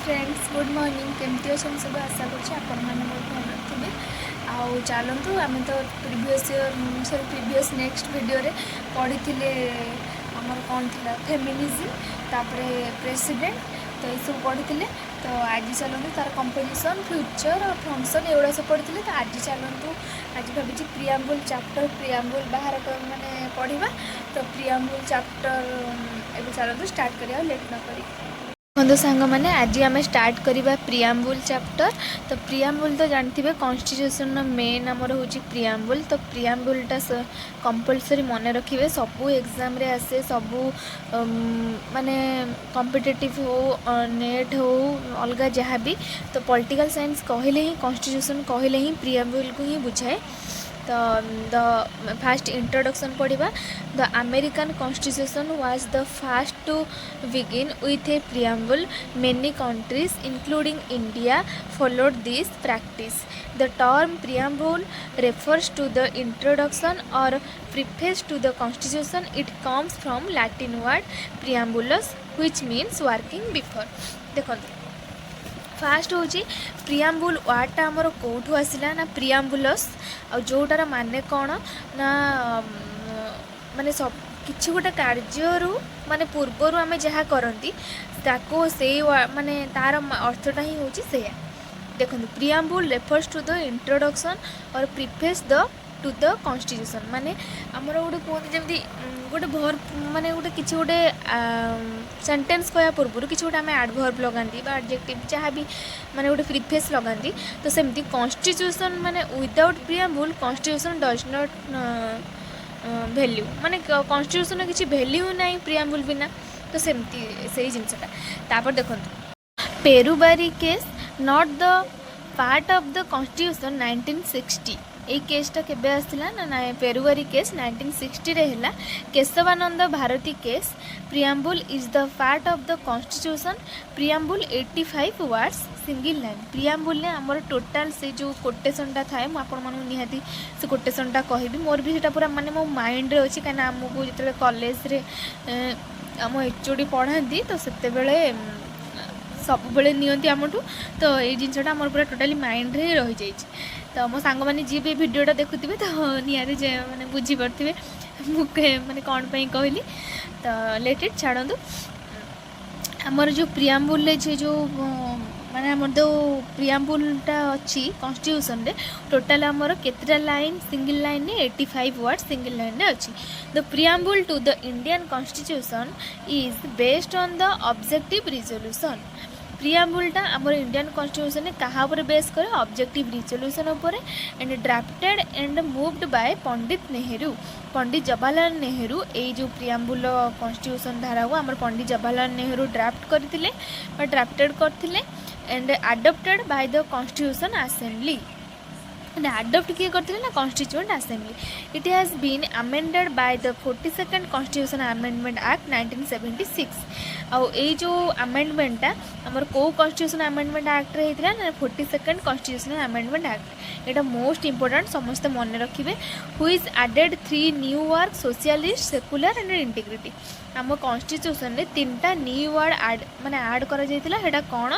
Friends good morning केमती अच्छा सब आशा करने भल थे आउ चलतु आम तो प्रीवियस नेक्स्ट वीडियो रे पढ़ी आमर कौन थी फेमिनिज्म तापर प्रेसिडेंट तो ये सब पढ़ी तो आज चलतु तार कंपोजिशन फ्यूचर और फंक्शन एगुड़ा सब पढ़ी तो आज चलतु आज भावी प्रियाम्बल चैप्टर प्रियाम्बल बाहर माने पढ़ा तो प्रियाम्बल चैप्टर एवं चलतु स्टार्ट करिया लेट न करी बंधु सांग मैंने आज आम स्टार्ट करवा प्रियाम्बल चैप्टर। तो प्रियाम्बल तो जानते कॉन्स्टिट्यूशन मेन आमर हूँ प्रियाम्बल। तो प्रियाम्बलटा कंपलसरी मन रखिए सबू एग्जाम रे आसे सबू माने कॉम्पिटिटिव हो नेट हो अलग जहाँ भी तो पॉलिटिकल साइंस कहले ही कॉन्स्टिट्यूशन कहले ही प्रियाम्बल को ही बुझाए। तो द फास्ट इंट्रोडक्शन पढ़ा the American constitution was the first to begin with a preamble many countries including India followed this practice. The term preamble refers to the introduction or preface to the constitution. It comes from Latin word preambulus which means working before. देखो fast हूँ प्रियाम्बुल वार्डटा आमर कौटू आसला ना प्रियाम्बुलस आ जोटार माने कौन ना माने सब किसी गोटे कार्य माने पूर्वर आम जहाँ करती ताको से माने तार अर्थटा ही हूँ से देखो प्रियाम्बुल रेफर्स टू द इंट्रोडक्शन और preface the two the constitution माने आमर गोटे कहते जमी गोटे भर माने गोटे किसी गोटे सेंटेंस कहया पूर्व किसी गोटे आम एडभर्ब लगाती एडजेक्टिव जहाँ भी माने गोटे प्रिफेस लगाती तो सेमती कॉन्स्टिट्यूशन माने without preamble constitution does not value माने कॉन्स्टिट्यूशन किसी वैल्यू ना प्रियाम्बुल बिना तो सेमती से जिनसटा तापर देखो Berubari case not the part of the constitution 1960 ये केसटा केबे आसला ना पेरुवारी केस 1960 रे हैला Kesavananda Bharati case preamble is the part of the constitution preamble 85 words single line preamble ने आमर टोटाल से जो कोटेशनटा थाए मु आपण मानू निहाती से कोटेशनटा कहबी मोर भी सेटा पूरा माने मो माइंड रे अछि काना हमकु जतले कॉलेज रे हम एचओडी पढ़ाती तो सेते बेले सब बेले नियंती आमठू तो ये जिनसटा आमर पूरा टोटाली माइंड रे रही जाइछि तो मो सांग मैंने जी भी भिडियोटा देखुवे तो निहारी जे मैंने बुझीपे मुझे मैंने कौन पे कहली तो लेटेड छाड़ू आमर जो प्रियाम्बुल जो माने आमर जो प्रियाम्बुलटा अच्छी कॉन्स्टिट्यूशन रे टोटाल आमर केतटा लाइन सिंगल लाइन ने 85 वर्ड सिंगल लाइन ने अच्छी the preamble to the Indian constitution is based on the objective resolution प्रियाम्बुलटा आमर इंडियन कॉन्स्टिट्यूशन ने कहा पर बेस करे ऑब्जेक्टिव रिजोल्यूशन उपरे and drafted and moved by Pandit Jawaharlal Nehru ए जो प्रियाम्बुल कॉन्स्टिट्यूशन धारा हुआ आमर पंडित जवाहरलाल नेहरू ड्राफ्ट करथिले बा ड्राफ्टेड करथिले and adopted by the constitution assembly adopt किए करते ना constituent assembly it has been amended by the 42nd constitution amendment act 1976 आउ ए जो अमेंडमेंटा आमर को कॉन्स्टिट्यूशन अमेंडमेंट एक्ट रे हेतिला ना 42nd कॉन्स्टिट्यूशन अमेंडमेंट एक्ट एटा मोस्ट इंपोर्टेंट समस्त मन रखिबे which added 3 new word socialist secular and integrity आम कॉन्स्टिट्यूशन रे 3टा न्यू वर्ड माने ऐड करा जायतिला हेडा कोन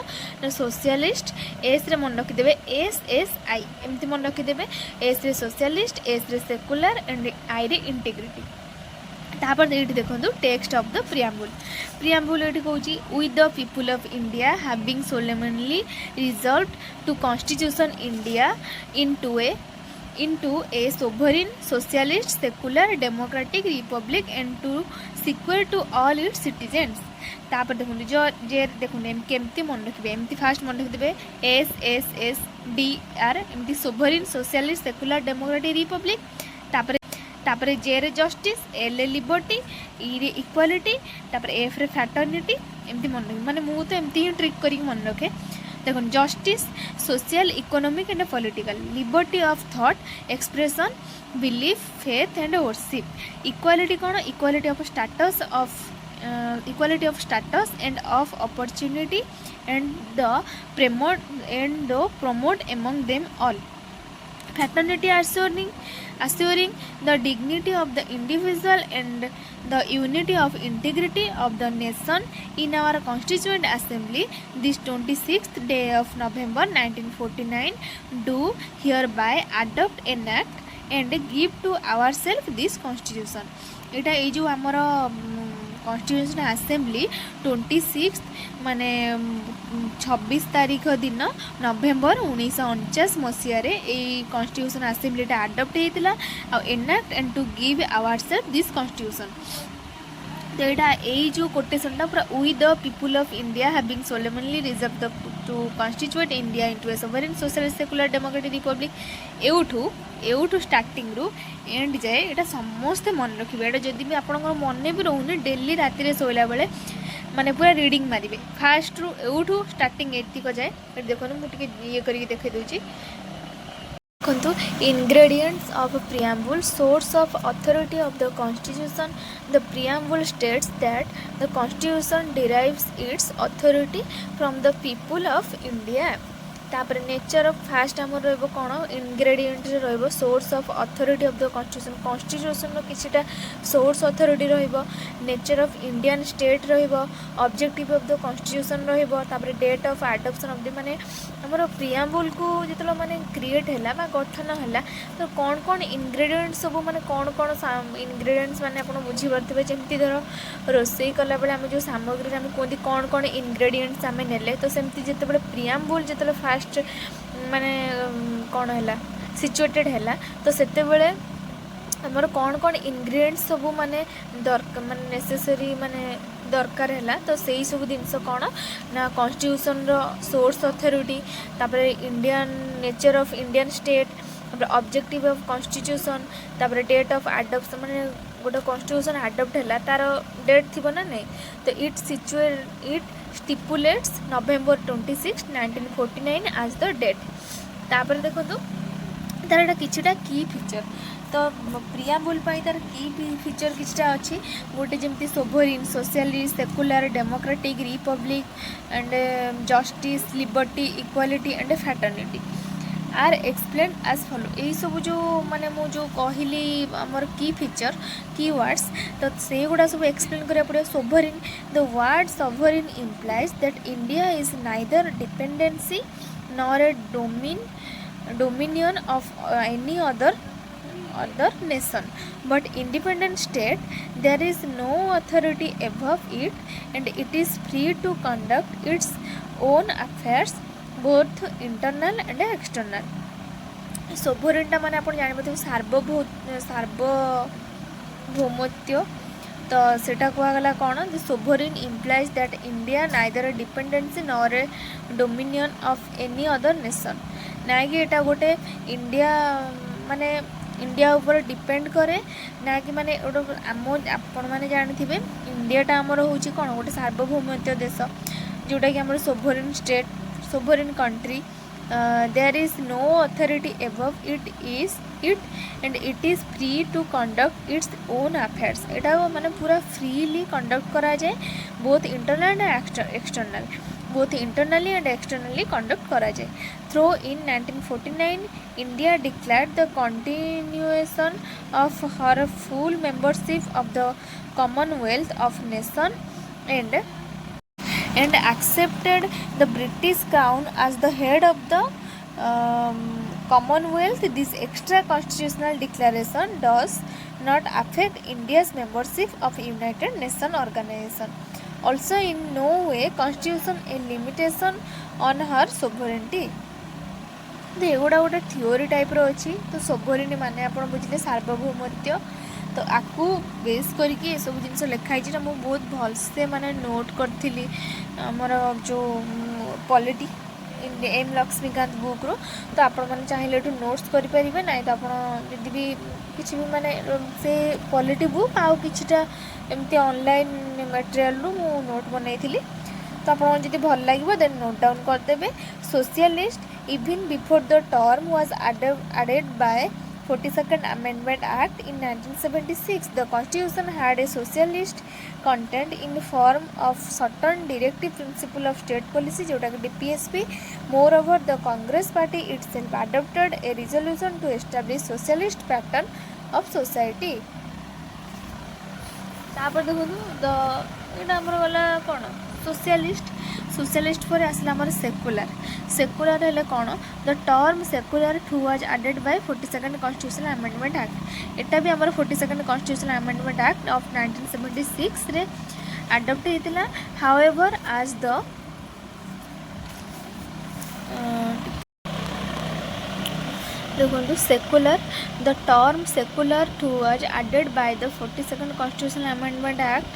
ना सोशलिस्ट एस रे मन रखिदेबे SSI एमती मन रखिदेबे एस रे सोशलिस्ट एस रे सेकुलर एंड आई रे इंटीग्रिटी तापर ये देखो टेक्स्ट ऑफ द प्रियाम्बुल ये कौन with the people of India having solemnly resolved to constitution India into a sovereign socialist secular democratic republic and to secure to all its citizens तापर देखो जो जे देखो केमती मन रखिबे एमती फास्ट मन रखिबे SSSDR एमती sovereign socialist secular democratic Republic तापर जे रे जस्टिस L रे लिबर्टी ई रे इक्वालिटी तापर F रे फ्रैटर्निटी एमती मन रखिबे माने मु तो एमती ही ट्रिक करी मन रखे देखो justice social economic and political liberty of thought expression belief faith and worship equality कौन equality of status and of opportunity and the promote among them all fraternity assuring the dignity of the individual and the unity of integrity of the nation in our constituent assembly this 26th day of November 1949 do hereby adopt an act and give to ourselves this constitution. एटा ये जो आमर constitution assembly 26 माने 26 तारीख दिन November 1949 मसीह constitution assembly adopt होता enact and to give our self this constitution. तो यहाँ यही जो कोटेशनटा पूरा we the people of India having solemnly resolved the to constitute India into a sovereign socialist secular democratic republic एवठू starting रु end जाए यहाँ समस्ते मन रखिए. यहाँ जदि भी आप मन भी रोनी डेली राति शोला बेले माने पूरा रीडिंग मारे फास्ट रु एवठू स्टार्टिंग एतिक जाए. देखो मुझे ये करके देखा दूसरी देखो ingredients of preamble source of authority of the constitution. The preamble states that the constitution derives its authority from the people of India. तापर नेचर ऑफ फास्ट आम कौन इनग्रेडिएंट रो source of authority of the constitution constitution किछिटा source authority रो nature of Indian state रो objective of the constitution रो तापर date of adoption of the माने हमर प्रिएम्बल को जितलो माने क्रिएट हैला बा गठन हैला तो कौन कौन इनग्रेडिएंट सब माने कौन कौन इनग्रेडिएंट्स माने आपण बुझी परथिबे जेमति धर रोसई कला बेले हम जो सामग्री हम कोंदी कौन कौन इनग्रेडिएंट्स हम नेले तो सेमति जेते बेले प्रिएम्बल जेते फास्ट माने कौन है सिचुएटेड है तो सेते बेले हमर कौन कौन इनग्रेडिएंट्स सब माने दरकार माने नेसेसरी माने दरकार है तो सही सब जिनस कौन ना कॉन्स्टिट्यूशन रो सोर्स अथॉरिटी तापर Indian nature of Indian state तापर ऑब्जेक्टिव ऑफ कॉन्स्टिट्यूशन तापर डेट ऑफ एडॉप्शन माने गोटे कॉन्स्टिट्यूशन एडॉप्ट है तार डेट थी ना नहीं तो इट स्टिपुलेट्स नवेम्बर 26 1949 आज द डेट. तापर देखो तार एटा किछिटा की फीचर तो प्रिएम्बल पाई तार की फीचर किछिटा अछि गोटे जेमति sovereign socialist secular democratic republic and justice liberty equality and fraternity are explain as follow. यही सब जो माने मु जो कहली आमर की फीचर की वर्ड्स तो से गुड़ा सब एक्सप्लेन करा पड़े. Sovereign the word sovereign implies that India is neither dependency nor a dominion of any other nation but independent state. There is no authority above it and it is free to conduct its own affairs both internal and external. सोवरेनटा माने आपण जानि पथि सार्वभौमत्व तो सेटा कहला कौन the sovereign implies that India neither dependency nor a dominion of any other nation ना कि एटा गोटे इंडिया माने इंडिया ऊपर डिपेंड करे ना कि माने आम आपण मैंने जानी इंडियाटा आमर हूँ कौन गोटे सार्वभौमत्व देश जोटा कि आम sovereign state sovereign country. There is no authority above it and it is free to conduct its own affairs. एटा माने पूरा फ्रीली कंडक्ट करा जाए both internal and external both internally and externally conduct करा जाए. Through in 1949 India declared the continuation of her full membership of the Commonwealth of Nation and accepted the British Crown as the head of the Commonwealth. This extra constitutional declaration does not affect India's membership of United Nations organization. Also in no way constitution a limitation on her sovereignty. तो एगुड़ा गोटे theory type रो अच्छी तो sovereign माने आप बुझे सार्वभौमत्व तो आपको base करके सब जिन लिखाई ना मुझे बहुत भलसे माने नोट करी आमर जो पॉलिटी एम लक्ष्मीकांत बुक रो तो आपण मैंने चाहिए एठू नोट्स करें ना तो आप भी किसी भी माने से पॉलिटी बुक आउ किछिटा एमती ऑनलाइन मटेरियल रू मु नोट बनई तो आपको जब भल लगे देन नोट डाउन करदे. Socialist even before the term was added by 42nd Amendment Act in 1976. The Constitution had a socialist content in form of certain directive principle of state policy जोटा कि DPSP. Moreover, the Congress party itself adopted a resolution to establish socialist pattern of society. तापर देखो the एटा हमर वाला कोन socialist पर आसला हमर secular हेले कोन the term secular too was added by 42nd constitutional amendment act. एटा भी हमर 42nd constitutional amendment act of 1976 रे अडॉप्ट हेतिला. हाउएवर एज द देखो secular the term secular too was added by the 42nd constitutional amendment act.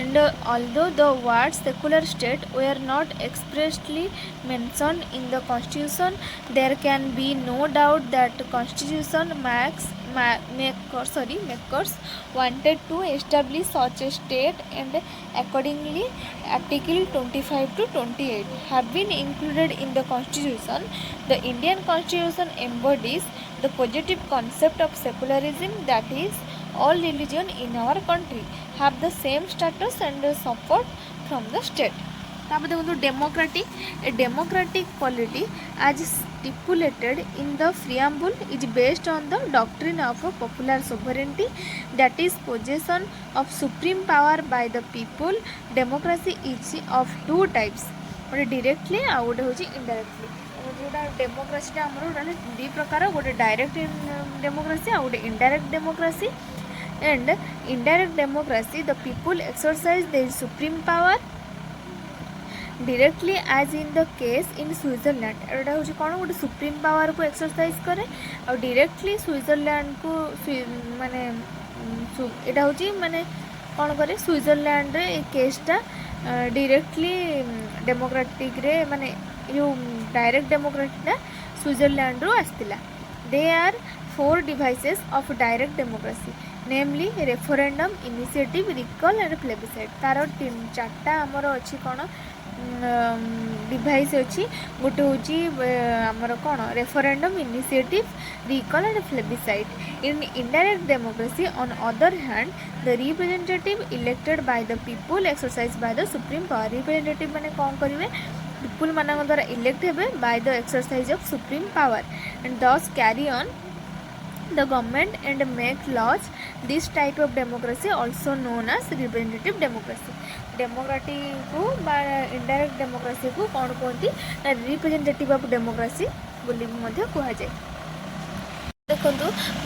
And although the words secular state were not expressly mentioned in the constitution, there can be no doubt that constitution makers wanted to establish such a state, and accordingly article 25 to 28 have been included in the constitution. The Indian constitution embodies the positive concept of secularism, that is all religion in our country have the same status and support from the state. तापर देखो democratic polity as stipulated in the preamble is based on the doctrine of popular sovereignty, that is possession of supreme power by the people. Democracy is of two types, गोटे directly आ गोटे होची indirectly. जोटा democracy आमर दी प्रकार, गोटे direct democracy आ गोटे indirect democracy. And indirect democracy, the people exercise their supreme power directly as in the case in Switzerland. एटा होची कोन गोटे सुप्रीम पावर को एक्सरसाइज करे और डायरेक्टली स्विट्जरलैंड को माने एटा होची माने कोन करे स्विट्जरलैंड रे ए केसटा डायरेक्टली डेमोक्रेटिक रे माने जो डायरेक्ट डेमोक्रेटिक स्विट्जरलैंड रो आस्तिला. They are 4 devices of direct democracy, namely referendum, initiative, recall and plebiscite. तार 4टा आमर अच्छी कौन डिवाइस अच्छी. गोटे हूँ आमर कौन referendum, initiative, recall and plebiscite. In indirect democracy on other hand the representative elected by the people exercise by the supreme power. Representative माने कौन करेंगे पीपुल मान द्वारा इलेक्ट हे by the exercise of supreme power and thus carry on the government and make laws. This type of democracy also known as representative democracy. Democratic को बा indirect democracy को कौन कहती ना रिप्रेजेंटेटिव ऑफ डेमोक्रेसी बोली मध्य कहा जाए. देखो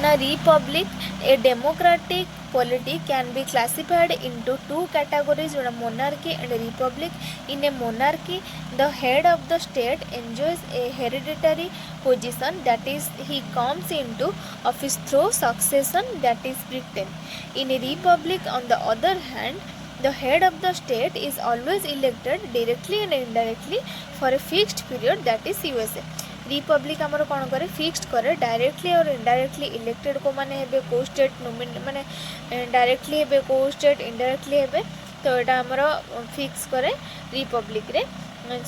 ना Republic a democratic polity can be classified into 2 categories, monarchy and republic. In a monarchy, the head of the state enjoys a hereditary position, that is, he comes into office through succession, that is, written. In a republic, on the other hand, the head of the state is always elected directly and indirectly for a fixed period, that is USA. Republic आमर कौन करे fixed करे directly और indirectly elected को माने हेबे को state nominate माने डायरेक्टली हेबे को स्टेट इनडायरेक्टली हेबे तो एटा आमर फिक्स करे रिपब्लिक रे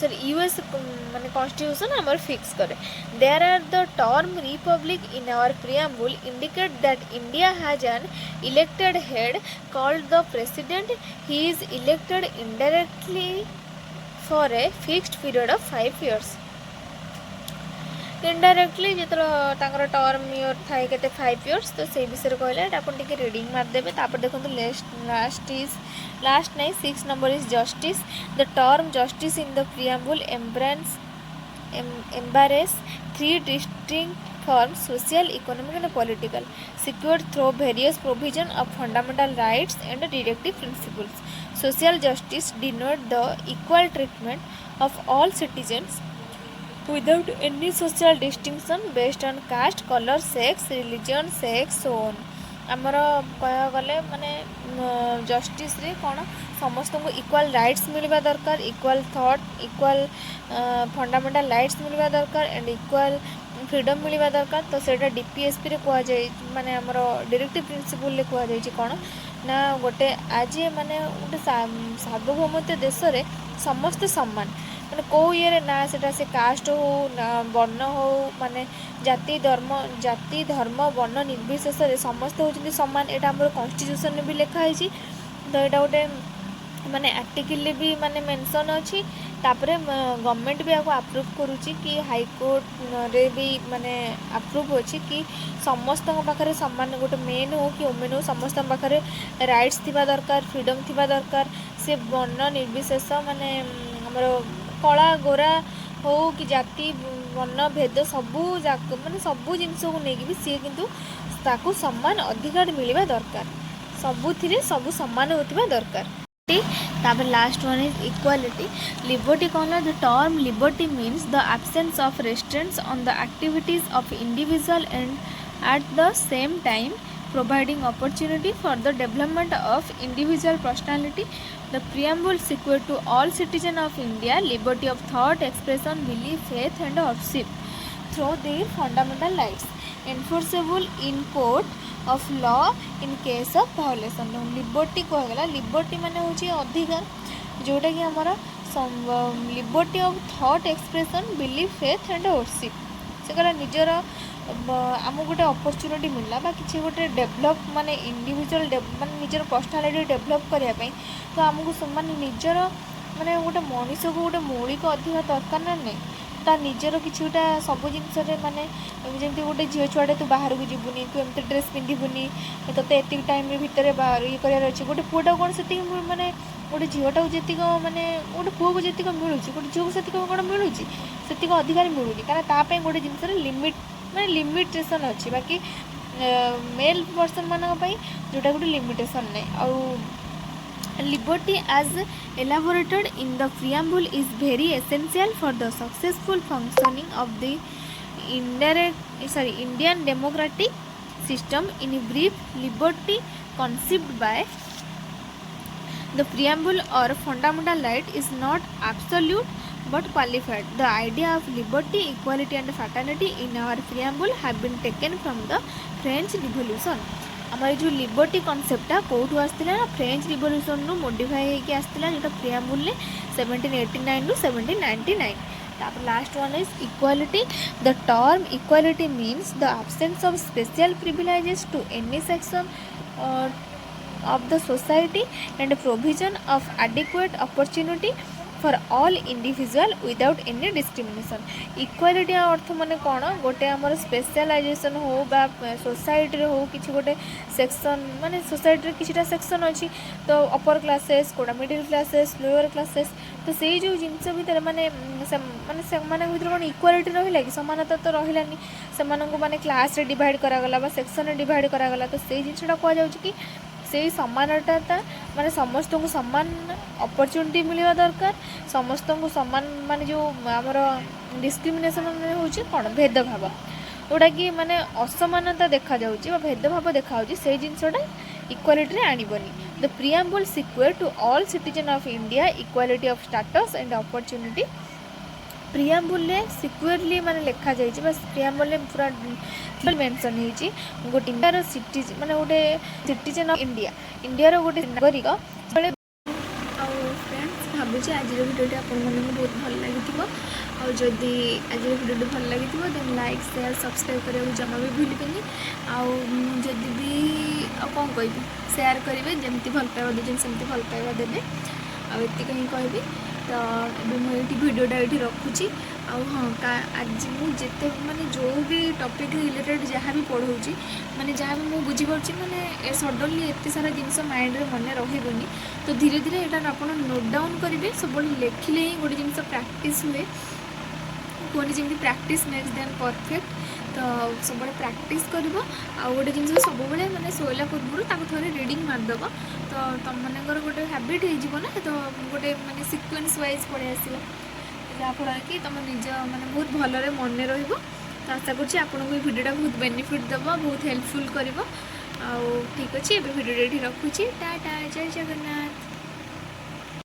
सर यूएस माने कॉन्स्टिट्यूशन आमर फिक्स करे. There are the term republic in our preamble indicate that India has an elected head called the president. He is elected indirectly for a fixed period of 5 years. Indirectly जो term year थाए के 5 years तो से विषय कहले अपन टिके reading मारदेवे. तापर देखो लास्ट नहीं 6 number is justice. The term justice in the preamble embrace 3 distinct forms: social, economic and political, secured through various provision of fundamental rights and directive principles. Social justice denotes the equal treatment of all citizens without any social distinction based on caste, color, sex, religion, sex, so on. आमर कह गले माने justice रे कौन समस्त को equal rights मिलवा दरकार, equal thought, equal fundamental rights मिलवा दरकार एंड इक्वल फ्रीडम मिलवा दरकार. तो सेटा डीपीएसपी रे कह जाय माने आमर डायरेक्टिव प्रिंसिपल रे कह जाय कौन ना गोटे आज माने गोटे सार्वभौमत्व देश रे समस्त सम्मान माने कौ ये ना सेटा से कास्ट हो ना वर्ण हो माने जाति धर्म वर्ण निर्विशेष समस्त होती सम्मान. यहाँ आम कन्स्टिट्यूशन भी लिखाई तो यहाँ गोटे माने आर्टिकल भी माने मेंशन अच्छी तापरे गवर्नमेंट भी आपको अप्रूव करुच्ची कि हाईकोर्ट रे भी माने अप्रूव अच्छी कि समस्त पाखे सामान गोटे मेन हो कि वुमेन हो समस्त पाखे राइट्स थिबा दरकार फ्रीडम थिबा दरकार से वर्ण निर्विशेष माने हमर कला गोरा हो कि जाति वर्ण भेद सबू जाक माने सबू जिनस को लेकिन सी किंतु ताकू सम्मान अधिकार मिलवा दरकार सबुथिरे सबू सम्मान होतिबा दरकार। तापर last one is equality liberty कहला the term liberty means the absence of restrictions on the activities of individual and at the same time providing opportunity for the development of individual personality. The preamble secures to all citizens of India liberty of thought, expression, belief, faith and worship through their fundamental rights, enforceable in court of law in case of violation. Liberty कहगला liberty माने होची अधिकार जोटा कि हमारा liberty of thought expression belief faith and worship से कहला निजर आम गोटे अपरच्युनिटी मिलला बा किसी गोटे डेभलप माने इंडिविजुअल माने निजर पर्सनालिटी डेभलप करने तो आमको माने निजर माने गोटे मनीष को गोटे मौलिक अधिकार दरकार ना नहीं ता निजर किसी गोटा सब जिनस माने जमी गोटे झील छुआटे तू बाहर को जीवनी तू एमती ड्रेस पिंधुनी ते एति टाइम भितर बाहर ये करार अच्छे गोटे पुआटा कौन से माने गोटे झीलटा को जी माने गोटे पुआ को जी मिलूँ गोटे झील को से कौन मिलूँ से अधिकार मिलूनी कारण गोटे जिनस लिमिट माने लिमिटेशन अच्छी बाकी मेल पर्सन मानक जोटा गोटे लिमिटेशन नहीं आउ liberty as elaborated in the preamble is very essential for the successful functioning of the Indian democratic system in brief liberty conceived by the preamble or fundamental right is not absolute but qualified. The idea of liberty, equality and fraternity in our preamble have been taken from the French Revolution. आमर जो liberty कॉन्सेप्टा कौटू आसला ना French revolution रू modify होगी आसला जोटा preamble ने 1789 to 1799. तापर last one is equality the term equality means the absence of special privileges to any section of the society and provision of adequate opportunity for all individual without any discrimination. Equality अर्थ माने कौन गोटे आमर specialisation हो बा society हो किसी गोटे सेक्शन माने सोसाइटी किछिटा सेक्शन अच्छी तो अपर क्लासेस कोड़ा मिडिल क्लासेस लोअर क्लासेस तो से जो जिनस भितर माने माने भितर कौन इक्वालिटी रहा कि समानता तो रही से माने क्लास रे डिवाइड करागला बा सेक्शन रे डिवाइड करागला तो से जिनटा कह कि से समानता माने समस्त को समान अपॉर्चुनिटी मिलवा दरकार समस्त को समान माने जो आमर डिस्क्रिमिनेशन होची कौन भेदभाव जोटा कि माने असमानता देखा जाउची भेदभाव देखा से जिनसटा इक्वालिटी आणबनी. The preamble secure to all citizen of India equality of status and opportunity. Preamble securely माने लिखा जाइए बस प्रिएम्बल पूरा मेंशन होती गोटे इंडिया सिटीजन माने गोटे सिटीजन ऑफ इंडिया इंडिया गोटे नागरिक. फ्रेंड्स भावुँ आज भिडियो आपण बहुत भल लगी आदि आज भिडियो भल लगी देन लाइक शेयर सब्सक्राइब करने जमा भी भूलि जदि भी कौन कह शेयर करेंगे जमी भल पाइबा देते सेमती भल पाइबा देवे आती कहीं कहबी तो मुझे भिडियोटा ये रखुची हाँ आज मुझे माने जो भी टॉपिक रिलेटेड जहाँ भी पढ़ाऊँगी माने जहाँ भी मुझे बुझीपार माने सडनली एत सारा जिनस माइंड रे मन रही तो धीरे धीरे यहाँ आप नोट डाउन करेंगे सब लिखिले ही गोटे जिनस प्रैक्टिस हुए कहनी जमी प्रैक्टिस मेक्स देम परफेक्ट तो सब प्रैक्टिस कर गोटे जिन सब मैंने शोला पूर्व थे रीडिंग मारदेव तो तुम मनकर गोटे हैबिट हो ना तो गोटे माने सिक्वेन्स वाइज पड़े आस जहाँफल कि तुम निज माने बहुत भलरे मन रही तो आशा करुँच आपको ये भिडियोटा बहुत बेनिफिट देव बहुत हेल्पफुल कर ठीक अच्छे भिडियो ये रखुच्छी टाटा जय जगन्नाथ.